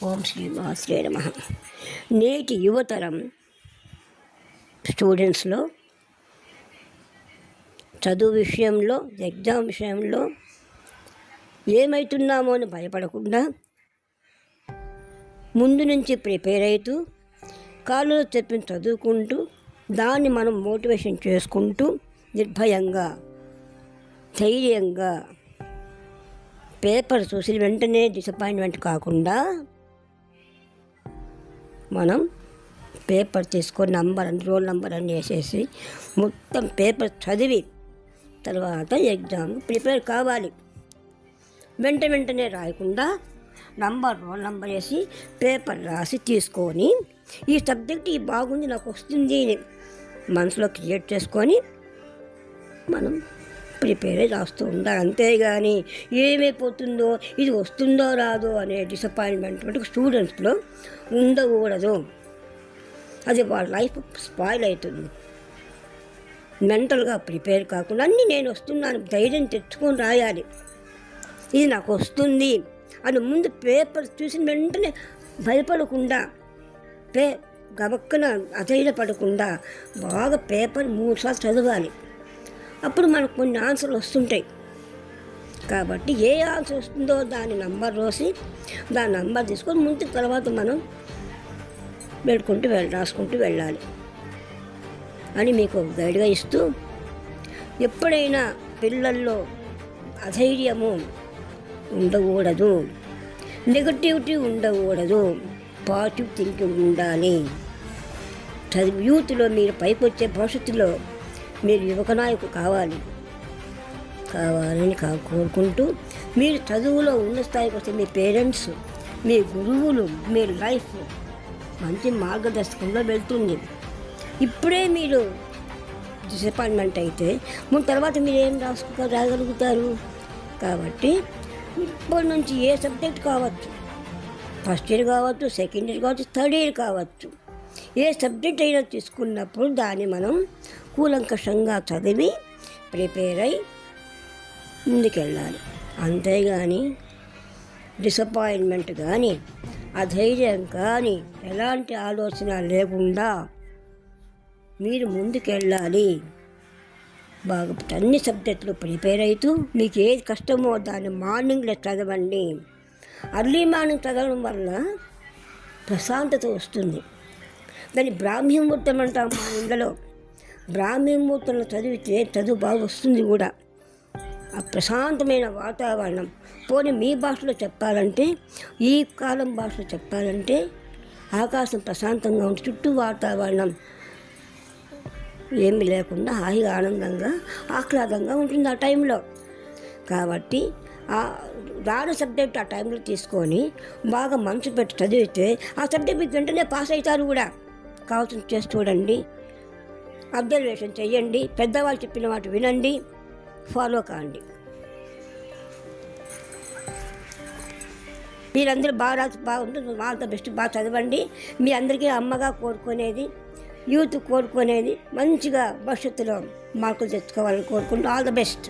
ఓం శ్రీ మాత్రే నమః. నేటి యువతరం స్టూడెంట్స్లో చదువు విషయంలో, ఎగ్జామ్ విషయంలో ఏమవుతున్నామో అని భయపడకుండా ముందు నుంచి ప్రిపేర్ అవుతూ కాలేజీలో చెప్పిన చదువుకుంటూ దాన్ని మనం మోటివేషన్ చేసుకుంటూ నిర్భయంగా ధైర్యంగా పేపర్ చూసి వెంటనే డిసప్పాయింట్మెంట్ కాకుండా మనం పేపర్ తీసుకొని రోల్ నెంబర్ అని వేసేసి మొత్తం పేపర్ చదివి తర్వాత ఎగ్జామ్ ప్రిపేర్ కావాలి. వెంటనే రాయకుండా రోల్ నెంబర్ వేసి పేపర్ రాసి తీసుకొని ఈ సబ్జెక్ట్ ఈ బాగుంది నాకు వస్తుంది అని మనసులో క్రియేట్ చేసుకొని మనం ప్రిపేర్ రాస్తూ ఉండాలి. అంతేగాని ఏమైపోతుందో ఇది వస్తుందో రాదో అనే డిసప్పాయింట్మెంట్ స్టూడెంట్స్లో ఉండకూడదు. అది వాళ్ళ లైఫ్ స్పాయిల్ అవుతుంది. మెంటల్గా ప్రిపేర్ కాకుండా అన్నీ నేను వస్తున్నాను ధైర్యం తెచ్చుకొని రాయాలి. ఇది నాకు వస్తుంది అని ముందు పేపర్ చూసిన వెంటనే భయపడకుండా గబక్కన అధైర్యపడకుండా బాగా పేపర్ 3 సార్లు చదవాలి. అప్పుడు మనకు కొన్ని ఆన్సర్లు వస్తుంటాయి. కాబట్టి ఏ ఆన్సర్ వస్తుందో దాని నంబర్ రాసి దాని నంబర్ తీసుకొని ముందు తర్వాత మనం రాసుకుంటూ వెళ్ళాలి అని మీకు గైడ్గా ఇస్తూ, ఎప్పుడైనా పిల్లల్లో అధైర్యము ఉండకూడదు, నెగటివిటీ ఉండకూడదు, పాజిటివ్ థింకింగ్ ఉండాలి. యూత్లో మీరు పైకి వచ్చే భవిష్యత్తులో మీరు యువక నాయకులు కావాలని కోరుకుంటూ, మీరు చదువులో ఉన్న స్థాయికి వస్తే మీ పేరెంట్స్, మీ గురువులు, మీ లైఫ్ మంచి మార్గదర్శకంలో వెళ్తుంది. ఇప్పుడే మీరు డిసప్పాయింట్మెంట్ అయితే ముందు తర్వాత మీరు ఏం రాగలుగుతారు? కాబట్టి ఇప్పటి నుంచి ఏ సబ్జెక్ట్ కావచ్చు, ఫస్ట్ ఇయర్ కావచ్చు, సెకండ్ ఇయర్ కావచ్చు, థర్డ్ ఇయర్ కావచ్చు, ఏ సబ్జెక్ట్ అయినా తీసుకున్నప్పుడు దాన్ని మనం కూలంకషంగా చదివి ప్రిపేర్ అయి ముందుకెళ్ళాలి. అంతేగాని డిసప్పాయింట్మెంట్ కానీ అధైర్యం కానీ ఎలాంటి ఆలోచన లేకుండా మీరు ముందుకెళ్ళాలి. బాగా అన్ని సబ్జెక్టులు ప్రిపేర్ అవుతూ మీకు ఏది కష్టమో దాన్ని మార్నింగ్లో చదవండి. అర్లీ మార్నింగ్ చదవడం వల్ల ప్రశాంతత వస్తుంది. దాన్ని బ్రాహ్మీ ముహూర్తం అంటాం మా ఇంట్లో. బ్రాహ్మీ ముహూర్తంలో చదివితే చదువు బాగా వస్తుంది కూడా. ఆ ప్రశాంతమైన వాతావరణం. పోనీ మీ భాషలో చెప్పాలంటే, ఈ కాలం భాషలో చెప్పాలంటే ఆకాశం ప్రశాంతంగా ఉంటుంది, చుట్టూ వాతావరణం ఏమి లేకుండా హాయిగా ఆనందంగా ఆహ్లాదంగా ఉంటుంది ఆ టైంలో. కాబట్టి రాని సబ్జెక్ట్ ఆ టైంలో తీసుకొని బాగా మనసు పెట్టి చదివితే ఆ సబ్జెక్ట్ మీకు వెంటనే పాస్ అవుతారు కూడా. కావాల్సిన చేసి చూడండి, అబ్జర్వేషన్ చెయ్యండి, పెద్దవాళ్ళు చెప్పిన వాటి వినండి, ఫాలో కాండి. మీరందరూ బాగుంటుంది, ఆల్ ద బెస్ట్, బాగా చదవండి. మీ అందరికీ అమ్మగా కోరుకునేది, యూత్ కోరుకునేది మంచిగా భవిష్యత్తులో మార్కులు తెచ్చుకోవాలని కోరుకుంటూ ఆల్ ద బెస్ట్.